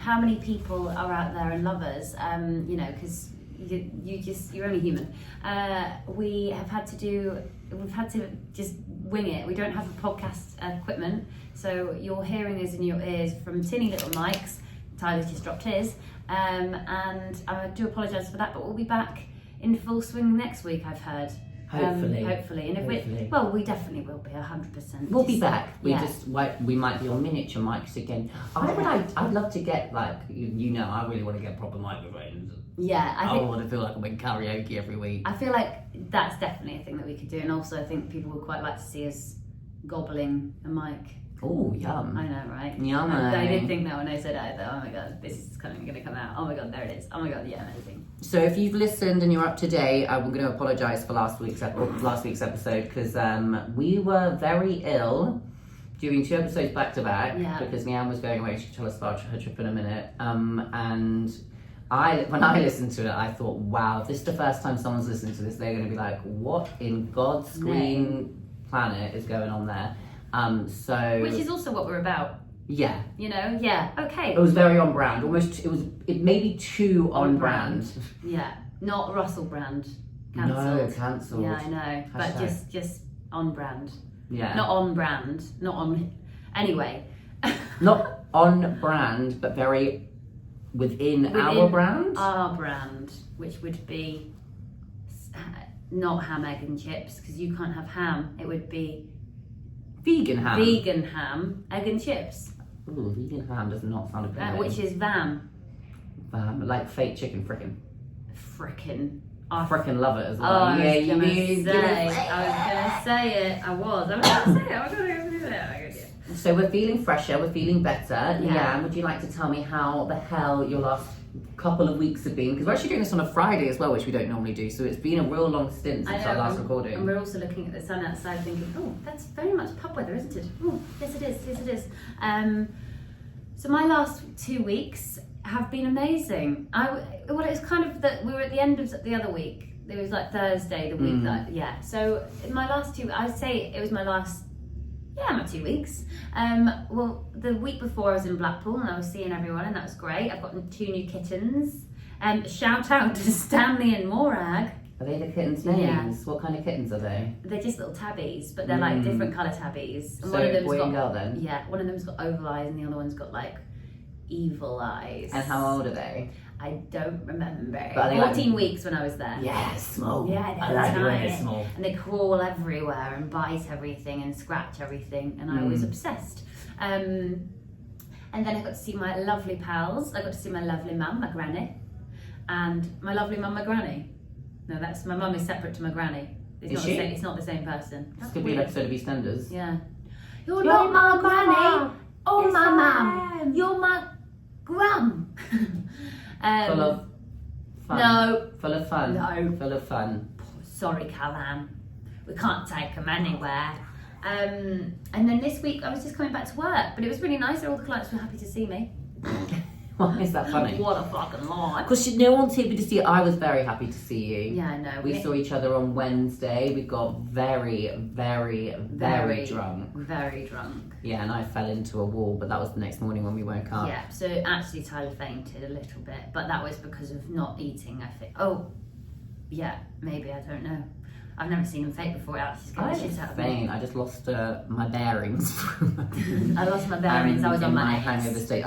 how many people are out there and love us, you know, because you're only human. We've had to just wing it. We don't have a podcast equipment, so you're hearing us in your ears from tinny little mics. Tyler's just dropped his, and I do apologise for that, but we'll be back in full swing next week, I've heard. Hopefully. And if we definitely will be 100%. We'll be back. We might be on miniature mics again. I'd love to get, like, you know, I really want to get proper microphones. Yeah, I want to feel like I'm in karaoke every week. I feel like that's definitely a thing that we could do, and also I think people would quite like to see us gobbling a mic. Oh, yum. I know, right? Yum. I didn't think that when I said it either. Oh my god, this is going to come out. Oh my god, there it is. Oh my god, yeah, amazing. So if you've listened and you're up to date, I'm going to apologise for last week's episode because we were very ill doing 2 episodes back to back because Leanne was going away. She'll tell us about her trip in a minute. And when I listened to it, I thought, wow, if this is the first time someone's listening to this, they're going to be like, what in God's green planet is going on there? Which is also what we're about. Yeah. You know? Yeah. Okay. It was very on brand. It maybe too on brand. Yeah. Not Russell Brand. Cancelled. No, cancelled. Yeah, I know. But just on brand. Yeah. Not on brand. Not on... Anyway. Not on brand, but very within our brand. Our brand, which would be not ham, egg and chips, because you can't have ham. It would be... Vegan ham. Vegan ham, egg and chips. Ooh, vegan ham does not sound appealing. Which is VAM. VAM, like fake chicken frickin'. Frickin'. I frickin' love it as well. I was gonna say it. I was gonna do it. So we're feeling fresher, we're feeling better. Leanne, would you like to tell me how the hell your last couple of weeks have been? Because we're actually doing this on a Friday as well, which we don't normally do, so it's been a real long stint since our last recording. And we're also looking at the sun outside thinking, oh, that's very much pub weather, isn't it? Oh, yes it is. So my last 2 weeks have been amazing. It was kind of that we were at the end of the other week. It was like Thursday, the week that, so in my last 2, I'd say it was my last, my 2 weeks. Well, the week before I was in Blackpool and I was seeing everyone and that was great. I've got 2 new kittens. Shout out to Stanley and Morag. Are they the kittens' names? Yeah. What kind of kittens are they? They're just little tabbies, but they're like different colour tabbies. And so one of them's boy and girl then? Yeah, one of them's got oval eyes and the other one's got like evil eyes. And how old are they? I don't remember. But 14 weeks when I was there. Yeah, small. Yeah, I like it when they're small. And they crawl everywhere and bite everything and scratch everything, and I was obsessed. And then I got to see my lovely pals. I got to see my lovely mum, my granny, and my lovely mum, my granny. No, that's my mum is separate to my granny. It's not the same person. This could be an episode of EastEnders. Yeah. You're not my granny. Oh, my mum. You're my gram. Full of fun. No. Full of fun. No. Full of fun. Sorry, Callan. We can't take them anywhere. And then this week I was just coming back to work, but it was really nice. All the clients were happy to see me. Why is that funny? What a fucking lie. Because no one wanted me to see you. I was very happy to see you. Yeah, I know. We saw each other on Wednesday. We got very, very, very drunk. Very drunk. Yeah, and I fell into a wall, but that was the next morning when we woke up. Yeah, so actually Tyler fainted a little bit, but that was because of not eating, I think. Oh, yeah, maybe, I don't know. I've never seen him faint before. I just lost my bearings. I lost my bearings. I was on my hangover state.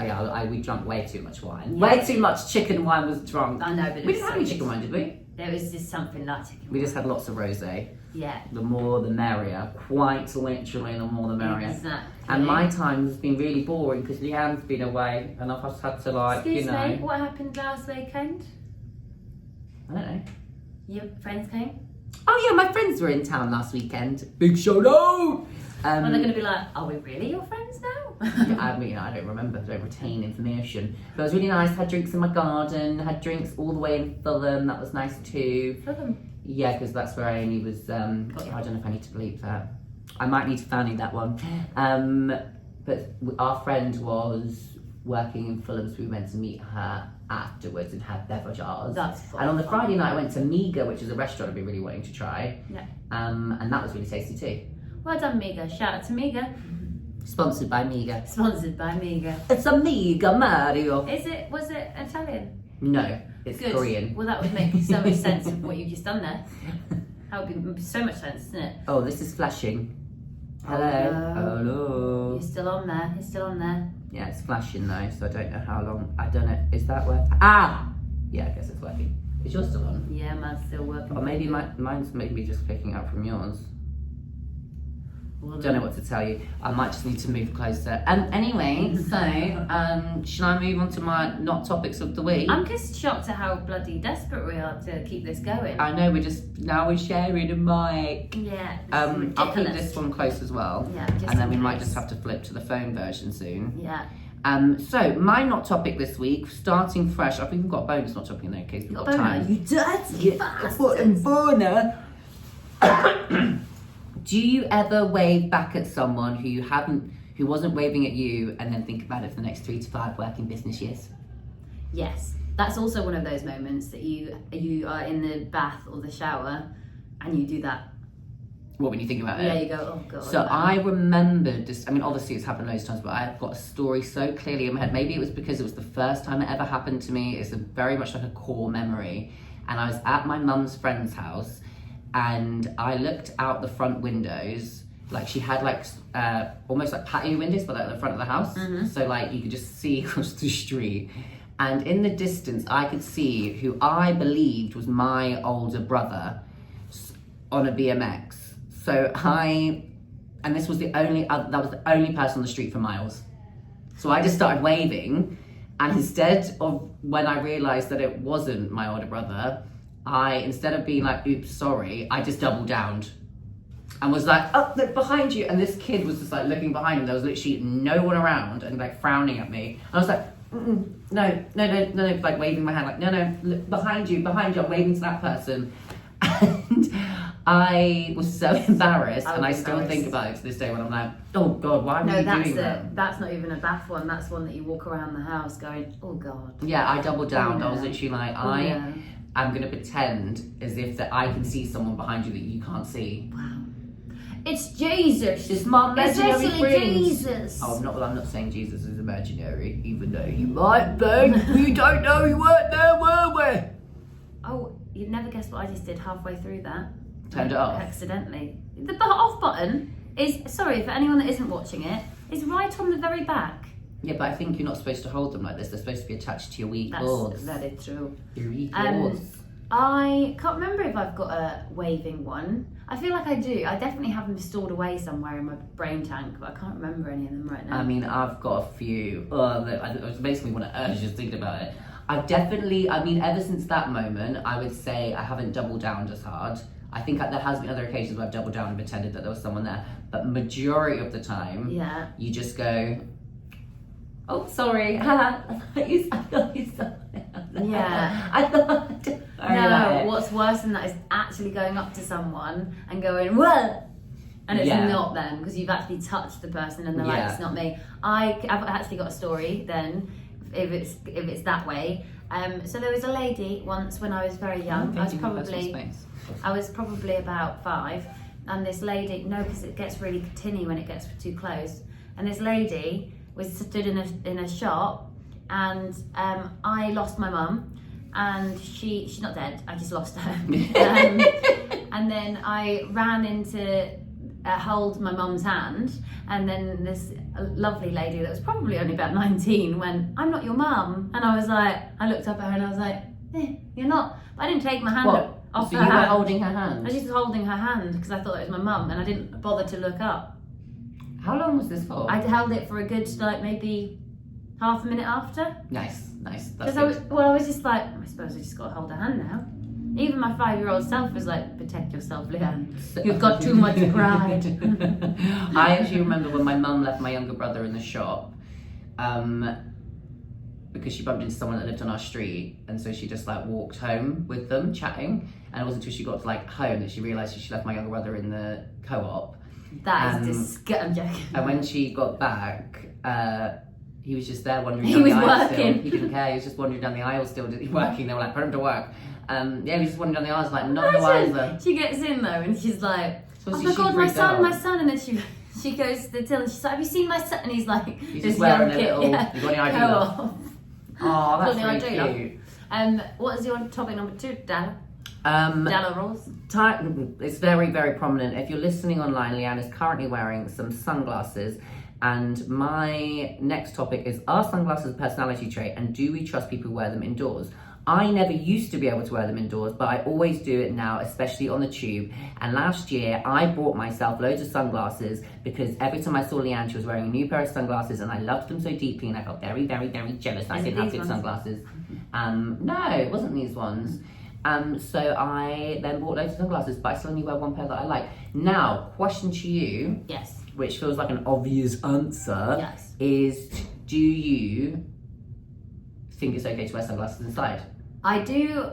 We drank way too much wine. Yeah. Way too much chicken wine was drunk. I know, but we didn't have any chicken wine, did we? There was just something like chicken wine. We just had lots of rosé. Yeah. The more the merrier. Quite literally, the more the merrier. Exactly. And my time has been really boring because Leanne's been away, and I've just had to Excuse me, what happened last weekend? I don't know. Your friends came? Oh yeah, my friends were in town last weekend. Big shout out! Are they going to be like, are we really your friends now? I mean, I don't remember, I don't retain information. But it was really nice, had drinks in my garden, had drinks all the way in Fulham, that was nice too. Fulham? Yeah, because that's where Amy was, I don't know if I need to bleep that. I might need to fanny that one. But our friend was working in Fulham, so we went to meet her afterwards and had beverages. That's fun. And on the Friday night I went to Miga, which is a restaurant I've been really wanting to try. Yeah. And that was really tasty too. Well done, Miga. Shout out to Miga. Sponsored by Miga. Sponsored by Miga. It's a Miga Mario. Was it Italian? No, it's Good. Korean. Well, that would make so much sense of what you've just done there. That would be so much sense, isn't it? Oh, this is flashing. Hello. Hello. You're still on there. You're still on there. Yeah, it's flashing though, so I don't know how long. I don't know. Is that working? Ah! Yeah, I guess it's working. Is yours still on? Yeah, mine's still working. Or maybe mine's maybe just clicking out from yours. Well, Don't know what to tell you. I might just need to move closer. Anyway, so shall I move on to my not topics of the week? I'm just shocked at how bloody desperate we are to keep this going. I know we're sharing a mic. Yeah. I'll keep this one close as well. Yeah. And then we might just have to flip to the phone version soon. Yeah. So my not topic this week, starting fresh. I think we've got a bonus not topic in there in case we've got time. You dirty bastard. Boner. Do you ever wave back at someone who wasn't waving at you, and then think about it for the next 3 to 5 working business years? Yes, that's also one of those moments that you are in the bath or the shower, and you do that. What, when you think about it? Yeah, you go, oh god. So I remembered this. I mean, obviously it's happened loads of times, but I've got a story so clearly in my head. Maybe it was because it was the first time it ever happened to me. It's very much like a core memory. And I was at my mum's friend's house, and I looked out the front windows. Like, she had like almost like patio windows, but like at the front of the house. Mm-hmm. So like you could just see across the street. And in the distance, I could see who I believed was my older brother on a BMX. So and this was that was the only person on the street for miles. So I just started waving, and instead of, when I realised that it wasn't my older brother, instead of being like, oops, sorry, I just doubled down and was like, oh, look behind you. And this kid was just like looking behind him. There was literally no one around and like frowning at me. And I was like, no, like waving my hand, like, no, look, behind you, I'm waving to that person. And I was so embarrassed, and I still think about it to this day when I'm like, oh God, why were you doing that? That's not even a bath one, that's one that you walk around the house going, oh God. Yeah, I doubled down. I was literally like, I'm going to pretend as if that I can see someone behind you that you can't see. Wow. It's Jesus. It's my imaginary friend. Jesus. Oh, I'm not saying Jesus is imaginary, even though he might be. We don't know, we weren't there, were we? Oh, you'd never guess what I just did halfway through that. Turned it off. Accidentally. The off button is, sorry, for anyone that isn't watching it, is right on the very back. Yeah, but I think you're not supposed to hold them like this. They're supposed to be attached to your wee claws. That's very true. Your wee claws. I can't remember if I've got a waving one. I feel like I do. I definitely have them stored away somewhere in my brain tank, but I can't remember any of them right now. I mean, I've got a few. It makes me want to urge just thinking about it. I've definitely, ever since that moment, I would say I haven't doubled down as hard. I think there has been other occasions where I've doubled down and pretended that there was someone there, but majority of the time, you just go, oh, sorry. I thought you saw it. Yeah. I thought. No, what's worse than that is actually going up to someone and going, well, and it's not them, because you've actually touched the person and they're like, it's not me. I've actually got a story then, if it's that way. So there was a lady once when I was very young. I was probably about 5, and this lady, because it gets really tinny when it gets too close, and this lady was stood in a shop, and I lost my mum, and she's not dead, I just lost her. And then I ran into hold my mum's hand, and then this lovely lady that was probably only about 19 went, I'm not your mum. And I was like, I looked up at her and I was like, you're not. But I didn't take my hand off her hand. So you were holding her hand? I was just holding her hand because I thought it was my mum, and I didn't bother to look up. How long was this for? I held it for a good, maybe half a minute after. Nice. Because I was just like, I suppose I just got to hold her hand now. Even my 5-year-old self was like, protect yourself, Leanne. You've got too much pride. I actually remember when my mum left my younger brother in the shop, because she bumped into someone that lived on our street, and so she just like walked home with them chatting, and it wasn't until she got to like home that she realised she left my younger brother in the co-op. That is disgusting. I'm joking. And when she got back, he was just there wandering he down was the aisle working. still. He didn't care, he was just wandering down the aisle still, working. They were like, put him to work. He was just wandering down the aisle, like, not the wiser. She gets in though, and she's like, So oh my God, my son, and then she she goes to the till and she's like, have you seen my son? And he's like, he's just wearing a little, you got any idea? Oh, that's really cute. What is your topic number 2, Dana? Rules. It's very, very prominent. If you're listening online, Leanne is currently wearing some sunglasses. And my next topic is, are sunglasses a personality trait? And do we trust people who wear them indoors? I never used to be able to wear them indoors, but I always do it now, especially on the tube. And last year, I bought myself loads of sunglasses because every time I saw Leanne, she was wearing a new pair of sunglasses and I loved them so deeply and I felt very, very, very jealous that I didn't have good sunglasses. No, it wasn't these ones. So I then bought loads of sunglasses, but I still only wear one pair that I like. Now, question to you. Yes. Which feels like an obvious answer. Yes. Is, do you think it's okay to wear sunglasses inside? I do.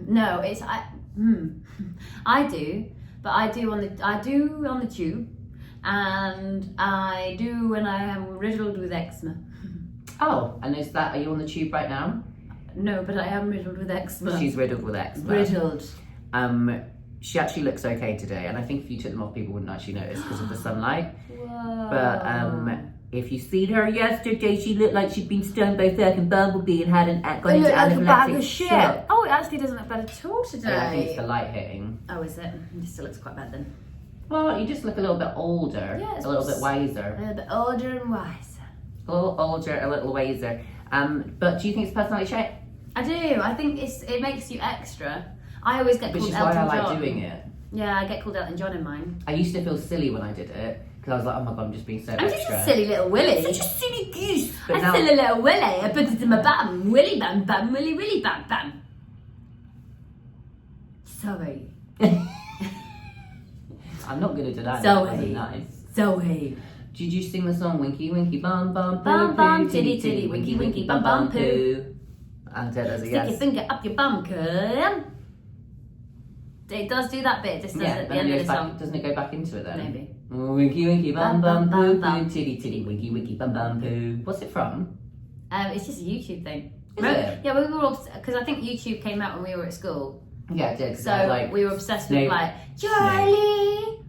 No, it's I do, but I do on the tube, and I do when I am riddled with eczema. Oh, and are you on the tube right now? No, but I am riddled with eczema. She's riddled with eczema. Riddled. She actually looks okay today, and I think if you took them off, people wouldn't actually notice because of the sunlight. Whoa. But if you seen her yesterday, she looked like she'd been stung by a fucking bumblebee and hadn't gone into anaphylactic shock. Oh, it actually doesn't look bad at all today. Yeah, I think it's the light hitting. Oh, is it? It still looks quite bad then. Well, you just look a little bit older, a little bit wiser. A little bit older and wiser. A little older, a little wiser. But do you think it's a personality trait? I do. I think it makes you extra. I always get called Elton John. Which is why I like doing it. Yeah, I get called Elton John in mine. I used to feel silly when I did it because I was like, oh my god, I'm just being so extra. I'm just a silly little willy. Such a silly goose. But a silly little willy. I put it in my bum. Willy bam bam, willy willy bam bam. Sorry. I'm not good at denying that. That wasn't nice. Sorry. Did you sing the song Winky Winky Bum Bum Poo Bum bum Poo, titty titty winky winky bum bum poo? And Ted as a Stick yes. your finger up your bum, cum. It does do that bit, just does at the end of the song. Doesn't it go back into it then? Maybe. Winky winky bum bum poo poo, titty titty winky winky bum bum poo. What's it from? It's just a YouTube thing. Is it? Yeah, we were all, because I think YouTube came out when we were at school. Yeah, it did. So we were obsessed with like Charlie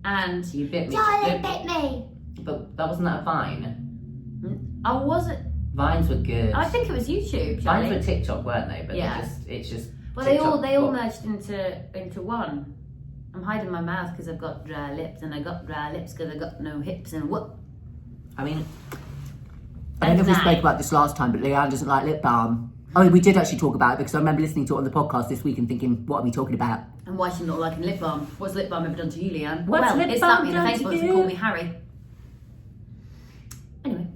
and you bit me. Charlie bit me. But that wasn't that a Vine. I wasn't. Vines were good. I think it was YouTube. Charlie. Vines were TikTok, weren't they? But yeah. it's just. Well, TikTok, they all merged into one. I'm hiding my mouth because I've got dry lips, and I got dry lips because I got no hips, and what? I mean, I don't know if we spoke about this last time, but Leanne doesn't like lip balm. I mean, we did actually talk about it because I remember listening to it on the podcast this week and thinking, what are we talking about? And why she's not liking lip balm? What's lip balm ever done to you, Leanne? What's lip balm me done on to Facebook you? and call me Harry. Anyway.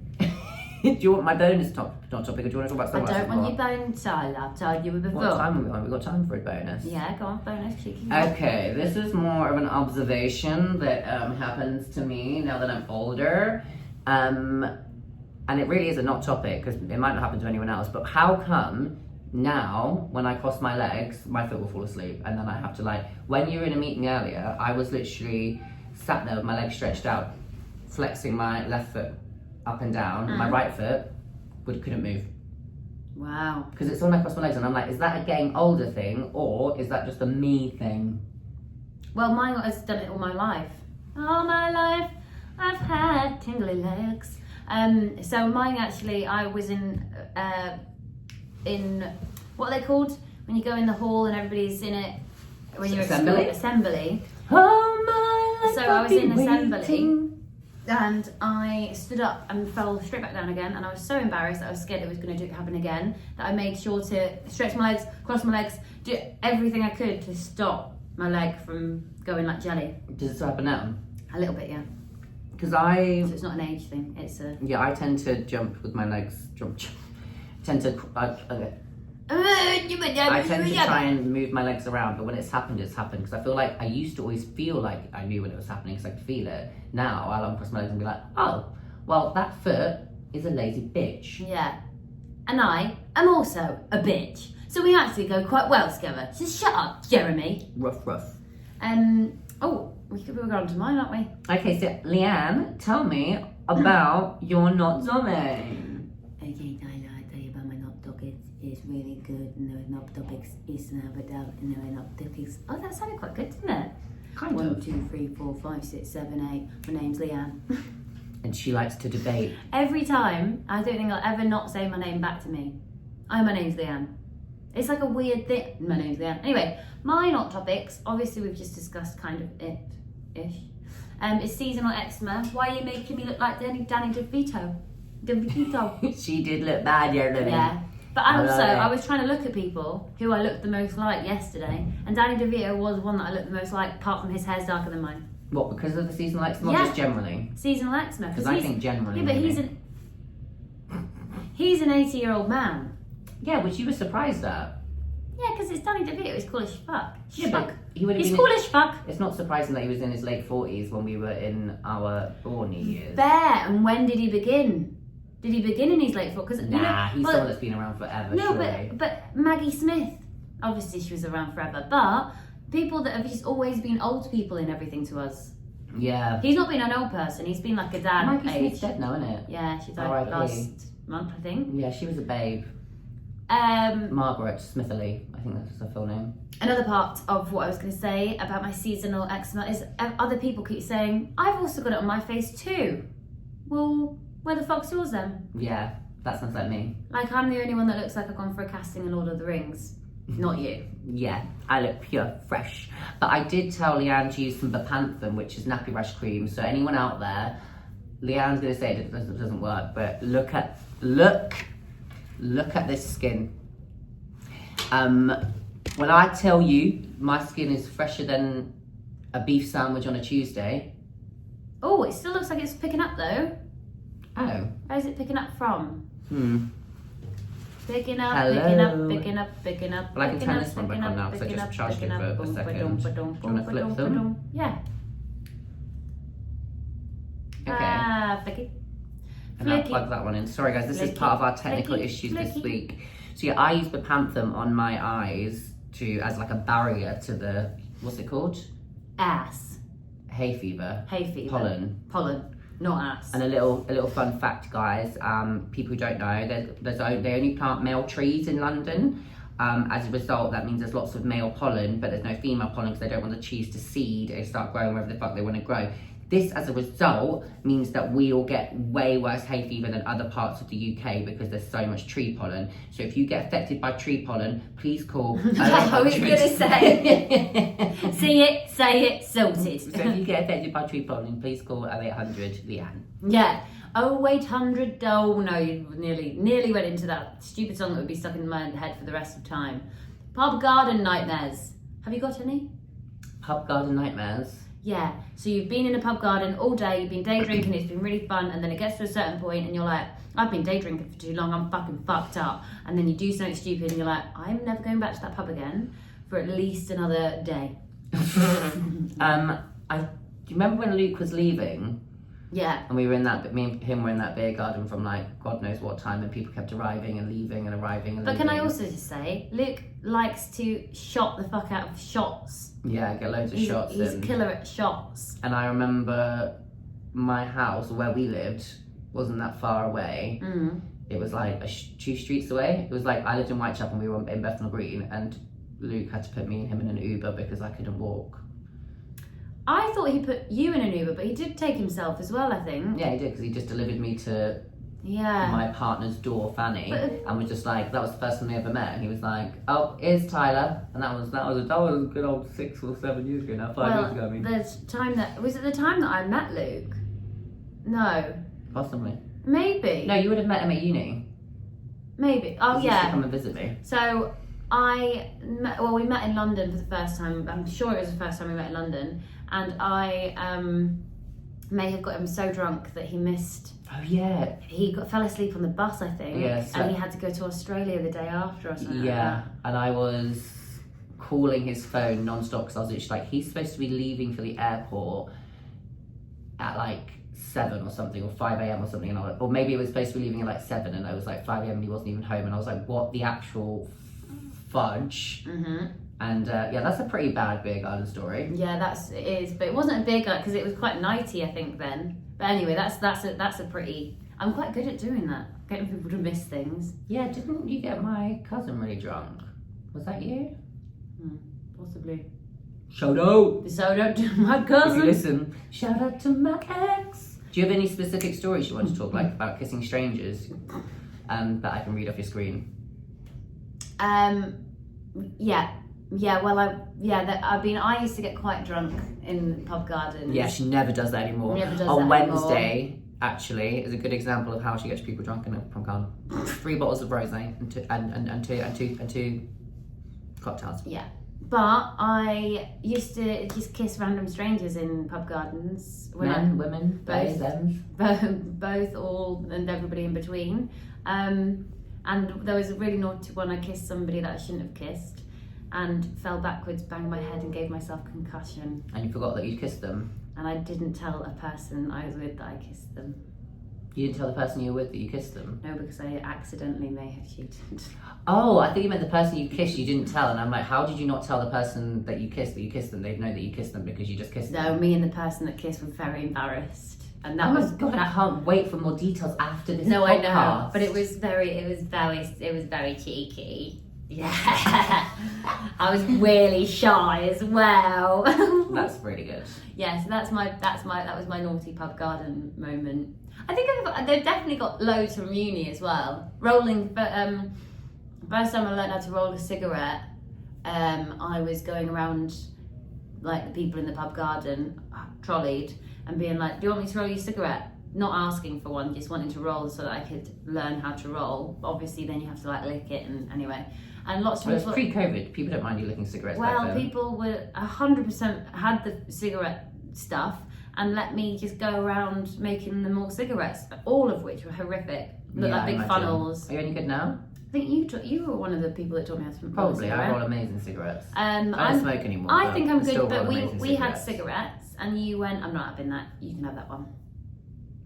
Do you want my bonus topic, or do you want to talk about sunglasses? I don't want your bonus, I've told you before. What time have we got? We've got time for a bonus. Yeah, go on, bonus, cheeky. Okay, this is more of an observation that happens to me now that I'm older. And it really is a not topic because it might not happen to anyone else, but how come now when I cross my legs, my foot will fall asleep and then I have to when you were in a meeting earlier, I was literally sat there with my legs stretched out, flexing my left foot up and down, my right foot couldn't move. Wow. Because it's when I cross my legs and I'm like, is that a getting older thing or is that just a me thing? Well, mine has done it all my life. All my life I've had tingly legs. So mine actually, I was in what are they called? When you go in the hall and everybody's in it, when you're assembly? At school, assembly. Oh my life. So I was in assembly and I stood up and fell straight back down again, and I was so embarrassed that I was scared it was going to happen again that I made sure to stretch my legs, cross my legs, do everything I could to stop my leg from going like jelly. Does it still happen now? A little bit, yeah. Because So it's not an age thing, it's a... Yeah, I tend to jump with my legs, I tend to try and move my legs around, but when it's happened, because I feel like I used to always feel like I knew when it was happening because I could feel it. Now I'll uncross my legs and be like, oh, well, that foot is a lazy bitch. Yeah. And I am also a bitch. So we actually go quite well together. So shut up, Jeremy. Rough. Oh, we're going on to mine, aren't we? Okay, so Leanne, tell me about your not zombie. Okay, Tyler, I tell you about my laptop. It's really good. And the laptop is now without, and the laptop is. Oh, that sounded quite good, didn't it? Kind 1, of. 2, 3, 4, 5, 6, 7, 8. My name's Leanne. And she likes to debate. Every time, I don't think I'll ever not say my name back to me. My name's Leanne. It's like a weird thing. My name's Leanne. Anyway, my hot topics. Obviously, we've just discussed kind of it-ish. It's seasonal eczema. Why are you making me look like Danny DeVito? She did look bad yesterday. Yeah. But I was trying to look at people who I looked the most like yesterday, and Danny DeVito was one that I looked the most like, apart from his hair's darker than mine. What, because of the seasonal eczema, or Yeah. just generally? Seasonal eczema. Because I think generally. Yeah, but maybe. he's an 80-year-old man. Yeah, which you were surprised at. Yeah, because it's Danny DeVito. He's cool as fuck. Yeah, but he would have He's been. cool as fuck. It's not surprising that he was in his late 40s when we were in our Orny years. Fair. And when did he begin? Did he begin in his late 40s? Because He's someone that's been around forever. No, surely. but Maggie Smith, obviously she was around forever. But people that have just always been old people in everything to us. Yeah. He's not been an old person. He's been like a dad Maggie age. Smith's dead now, isn't it? Yeah, she died R.I.P. last month, I think. Yeah, she was a babe. Margaret Smitherly, I think that's her full name. Another part of what I was going to say about my seasonal eczema is other people keep saying, I've also got it on my face too. Well, where the fuck's yours then? Yeah, that sounds like me. Like, I'm the only one that looks like I've gone for a casting in Lord of the Rings. Not you. Yeah, I look pure fresh. But I did tell Leanne to use some Bepanthen, which is nappy rash cream. So anyone out there, Leanne's going to say it doesn't work, but look at this skin. When I tell you my skin is fresher than a beef sandwich on a Tuesday. Oh, it still looks like it's picking up though. Oh. Where is it picking up from? Picking up, Hello. picking up. Well, I can turn this one back on now because I just charged it for a second. Do you want to flip them? Yeah. Okay. Flicky. And I'll Flicky. plug that one in. Sorry guys, this is part of our technical issues this week. So yeah, I use Bepanthen on my eyes as like a barrier to the, what's it called? Ass. Hay fever. Hay fever. Pollen. Not ass. And a little fun fact, guys. People who don't know, they only plant male trees in London. As a result, that means there's lots of male pollen, but there's no female pollen because they don't want the trees to seed and start growing wherever the fuck they want to grow. This, as a result, means that we all get way worse hay fever than other parts of the UK because there's so much tree pollen. So if you get affected by tree pollen, please call 0800. I was going to say. Say it, sorted. So if you get affected by tree pollen, please call 0800 Leanne. Yeah. 0800. Oh no, you nearly went into that stupid song that would be stuck in my head for the rest of time. Pub garden nightmares. Have you got any? Pub garden nightmares. Yeah, so you've been in a pub garden all day, you've been day drinking, it's been really fun, and then it gets to a certain point and you're like, I've been day drinking for too long, I'm fucking fucked up. And then you do something stupid and you're like, I'm never going back to that pub again for at least another day. Do you remember when Luke was leaving? Yeah. And we were in that, me and him were in that beer garden from like God knows what time, and people kept arriving and leaving and arriving and But leaving. can I also just say, Luke likes to shot the fuck out of shots. Yeah, get loads of shots He's in. killer at shots. And I remember my house, where we lived, wasn't that far away. Mm. It was like 2 streets away. It was like, I lived in Whitechapel and we were in Bethnal Green, and Luke had to put me and him in an Uber because I couldn't walk. I thought he put you in an Uber, but he did take himself as well, I think. Yeah, he did, because he just delivered me to Yeah. my partner's door, Fanny, But- and was just like, that was the first time we ever met, and he was like, oh, here's Tyler, and that was a good old 6 or 7 years ago now, 5 years ago, I mean. Was it the time that I met Luke? No. Possibly. Maybe. No, you would have met him at uni. Maybe. Oh, He used to yeah. come and visit me. So we met in London for the first time. I'm sure it was the first time we met in London, and I may have got him so drunk that he missed. Oh yeah. He fell asleep on the bus, I think. Yeah, so- and he had to go to Australia the day after or something. Yeah, Like and I was calling his phone non-stop because I was just like, he's supposed to be leaving for the airport at like 7 or something, or 5 a.m. or something, and I was, or maybe it was supposed to be leaving at like 7 and it was like 5 a.m. and he wasn't even home, and I was like, what the actual fudge? Mm-hmm. And yeah, that's a pretty bad beer garden story. Yeah, it is, but it wasn't a big one because it was quite nighty, I think then. But anyway, that's a pretty. I'm quite good at doing that. getting people to miss things. Yeah, didn't you get my cousin really drunk? Was that you? Possibly. Shout out! Shout out to my cousin. If you listen, shout out to my ex. Do you have any specific stories you want to talk like about kissing strangers that I can read off your screen? I used to get quite drunk in pub gardens. Yeah, she never does that anymore. On Wednesday, actually, is a good example of how she gets people drunk in a pub garden. 3 bottles of rosé and two cocktails. Yeah. But I used to just kiss random strangers in pub gardens. Men, women, both, them. Both, all, and everybody in between. And there was a really naughty one. I kissed somebody that I shouldn't have kissed and fell backwards, banged my head and gave myself concussion. And you forgot that you kissed them? And I didn't tell a person I was with that I kissed them. You didn't tell the person you were with that you kissed them? No, because I accidentally may have cheated. Oh, I think you meant the person you kissed you didn't tell. And I'm like, how did you not tell the person that you kissed them? They'd know that you kissed them because you just kissed them. No, me and the person that kissed were very embarrassed. And that oh was my God, I can't wait for more details after this No, podcast. I know. But it was very cheeky. Yeah. I was really shy as well. That's really good. Yeah, so that was my naughty pub garden moment. I think they've definitely got loads from uni as well. Rolling, but first time I learned how to roll a cigarette, I was going around like the people in the pub garden, trolleyed, and being like, "Do you want me to roll you a cigarette?" Not asking for one, just wanting to roll so that I could learn how to roll. Obviously, then you have to like lick it, and anyway. And lots of people. It's pre-COVID. People don't mind you licking cigarettes. Well, people were 100% had the cigarette stuff and let me just go around making them all cigarettes, all of which were horrific. Look like big funnels. Are you any good now? I think you were one of the people that taught me how to roll Probably. a cigarette. I roll amazing cigarettes. I don't smoke anymore. I think I'm still good, but roll amazing we had cigarettes. cigarettes and you went, "I'm not having that. You can have that one."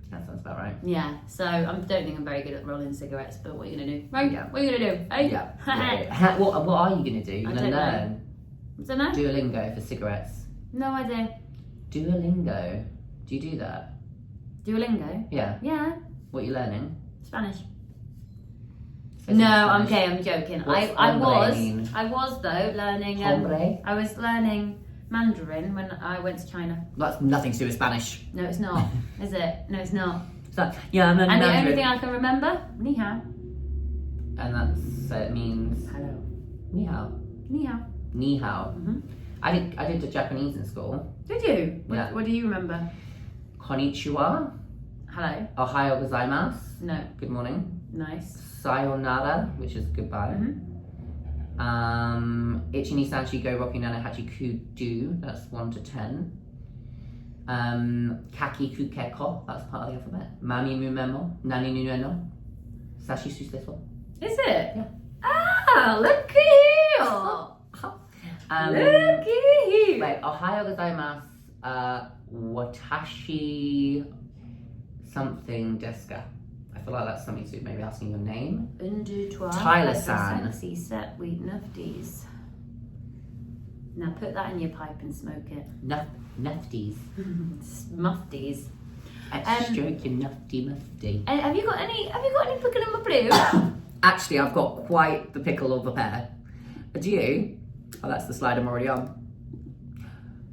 That sounds about right. Yeah, so I don't think I'm very good at rolling cigarettes, but what are you going to do? Right? Yeah. What are you going to do? Hey? Yeah. What are you going to do? You're going to learn? I don't know. Duolingo for cigarettes. No idea. Duolingo? Do you do that? Duolingo? Yeah. Yeah. What are you learning? Spanish. Says No, Spanish. I'm joking. What's I mean? was though learning. Hombre? I was learning Mandarin when I went to China. That's nothing to do with Spanish. No, it's not. Is it? No, it's not. So, yeah, I'm learning And the Mandarin. only thing I can remember, ni hao. And it means Hello. ni hao. Ni hao. Ni hao. Mhm. I did the Japanese in school. Did you? Yeah. What do you remember? Konnichiwa. Hello. Ohayo gozaimasu. No. Good morning. Nice. Sayonara, which is goodbye. Mhm. Ichini sanchi go rocky nana hachi kudu, that's 1 to 10. Kaki kukeko, that's part of the alphabet. Mami mumemo, nani nueno, sashi susteso. Is it? Yeah. Ah, look at you. Look at you. Wait, ohayo gozaimasu, watashi something desu ka? I feel like that's something to maybe asking your name. Un, deux, trois. Tyler-san. Sexy set wheat nufties. Now put that in your pipe and smoke it. Nufties. Mufties. Stroke your mufty. Have you got any pickle in my blue? Actually, I've got quite the pickle of a pear. Do you? Oh, that's the slide I'm already on.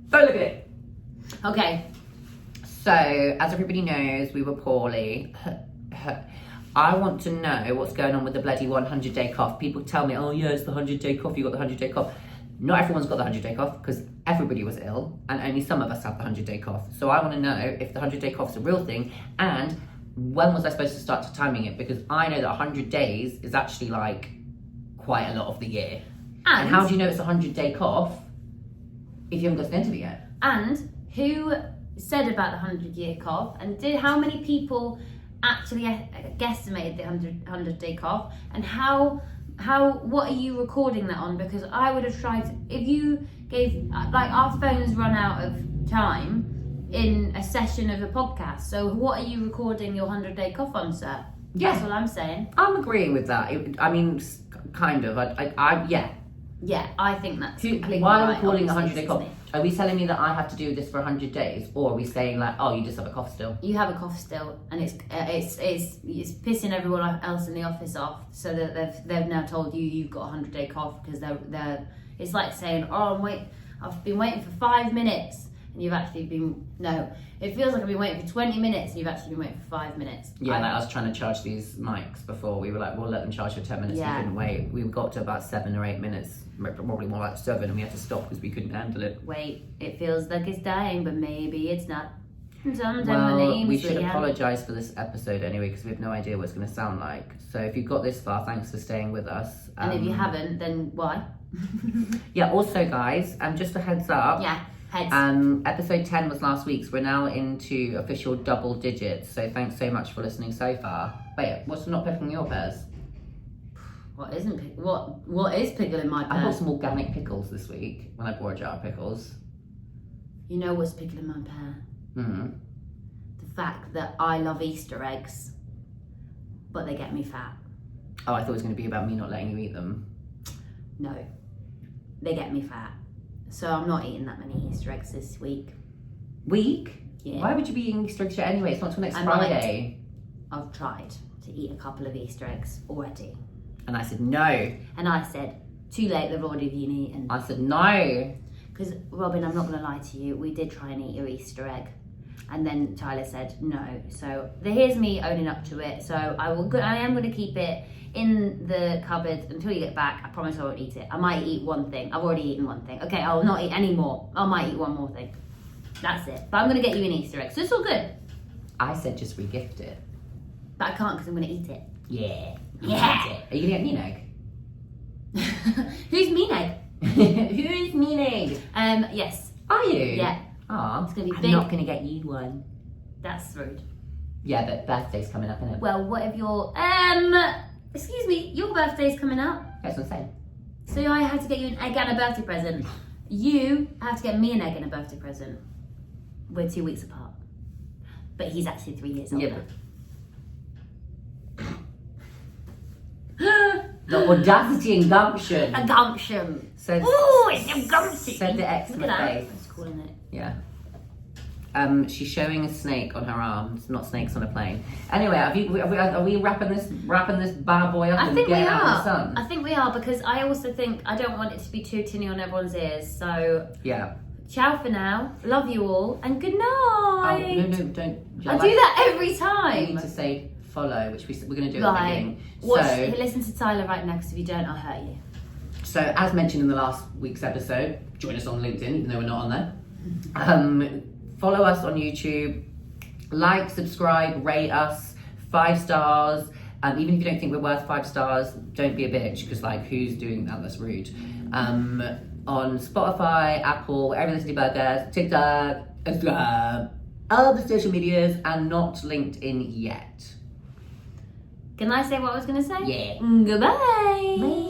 Don't look at it. Okay. So, as everybody knows, we were poorly. I want to know what's going on with the bloody 100-day cough. People tell me, oh yeah, it's the 100-day cough, you got the 100-day cough. Not everyone's got the 100-day cough because everybody was ill and only some of us have the 100-day cough. So I want to know if the 100-day cough's a real thing and when was I supposed to start timing it, because I know that 100 days is actually like quite a lot of the year. And how do you know it's a 100-day cough if you haven't got to the end of it yet? And who said about the 100-year cough, and how many people actually guesstimated the 100-day cough, and what are you recording that on? Because I would have tried if you gave, like, our phones run out of time in a session of a podcast, so what are you recording your 100-day cough on, sir? Yeah. That's what I'm saying. I'm agreeing with that. I mean, kind of. Yeah. Yeah, I think that's completely Why are right, we calling a obviously, 100-day cough? isn't it? Are we telling me that I have to do this for 100 days, or are we saying like, oh, you just have a cough still? You have a cough still, and it's pissing everyone else in the office off. So that they've now told you you've got a 100-day cough because they're. It's like saying, oh, I've been waiting for 5 minutes, and you've actually been It feels like I've been waiting for 20 minutes, and you've actually been waiting for 5 minutes. Yeah, like I was trying to charge these mics before. We were like, we'll let them charge for 10 minutes. Yeah. We couldn't wait. We got to about 7 or 8 minutes, probably more like 7, and we had to stop because we couldn't handle it. Wait, it feels like it's dying, but maybe it's not. Well, we should apologise for this episode anyway, because we have no idea what it's going to sound like. So if you've got this far, thanks for staying with us. And if you haven't, then why? Yeah, also guys, just a heads up. Yeah, heads. Episode 10 was last week's. We're now into official double digits. So thanks so much for listening so far. Wait, what's not picking your pears? What is pickling my pears? I bought some organic pickles this week when I bought a jar of pickles. You know what's pickling my pear? Mm-hmm. The fact that I love Easter eggs, but they get me fat. Oh, I thought it was going to be about me not letting you eat them. No, they get me fat. So I'm not eating that many Easter eggs this week. Week? Yeah. Why would you be eating Easter eggs anyway? It's not till next Friday. I've tried to eat a couple of Easter eggs already. And I said no. And I said, too late, they've already been eaten. I said no. Because, Robin, I'm not going to lie to you, we did try and eat your Easter egg. And then Tyler said no. So here's me owning up to it. So I am going to keep it in the cupboard until you get back. I promise I won't eat it. I might eat one thing. I've already eaten one thing. Okay, I will not eat any more. I might eat one more thing. That's it. But I'm going to get you an Easter egg. So it's all good. I said just re-gift it. But I can't because I'm going to eat it. Yeah. Yeah. Are you going to get me an egg? Who's mean egg? Who's mean egg? Yes. Are you? Yeah. Aw. It's going to be I'm big. not going to get you one. That's rude. Yeah, but birthday's coming up, isn't it? Well, what if your excuse me, your birthday's coming up. That's what I'm saying. So I have to get you an egg and a birthday present. You have to get me an egg and a birthday present. We're 2 weeks apart. But he's actually 3 years older. Yeah, the audacity and gumption. A gumption. Said, ooh, it's a gumption. Said the ex in the face. I was calling it. Yeah. She's showing a snake on her arms, not snakes on a plane. Anyway, are we wrapping this bad boy up and getting out in the sun? I think we are, because I also think I don't want it to be too tinny on everyone's ears. So yeah. Ciao for now. Love you all, and good night. Oh, no, don't. I do that every time. You need to say follow, which we're going to do at the beginning. Listen to Tyler right now, because if you don't, I'll hurt you. So, as mentioned in the last week's episode, join us on LinkedIn, even though we're not on there. Follow us on YouTube. Like, subscribe, rate us 5 stars. Even if you don't think we're worth 5 stars, don't be a bitch, because who's doing that? That's rude. On Spotify, Apple, wherever you listen to podcasts, TikTok, Instagram, all the social medias, and not LinkedIn yet. Can I say what I was going to say? Yeah. Goodbye. Bye.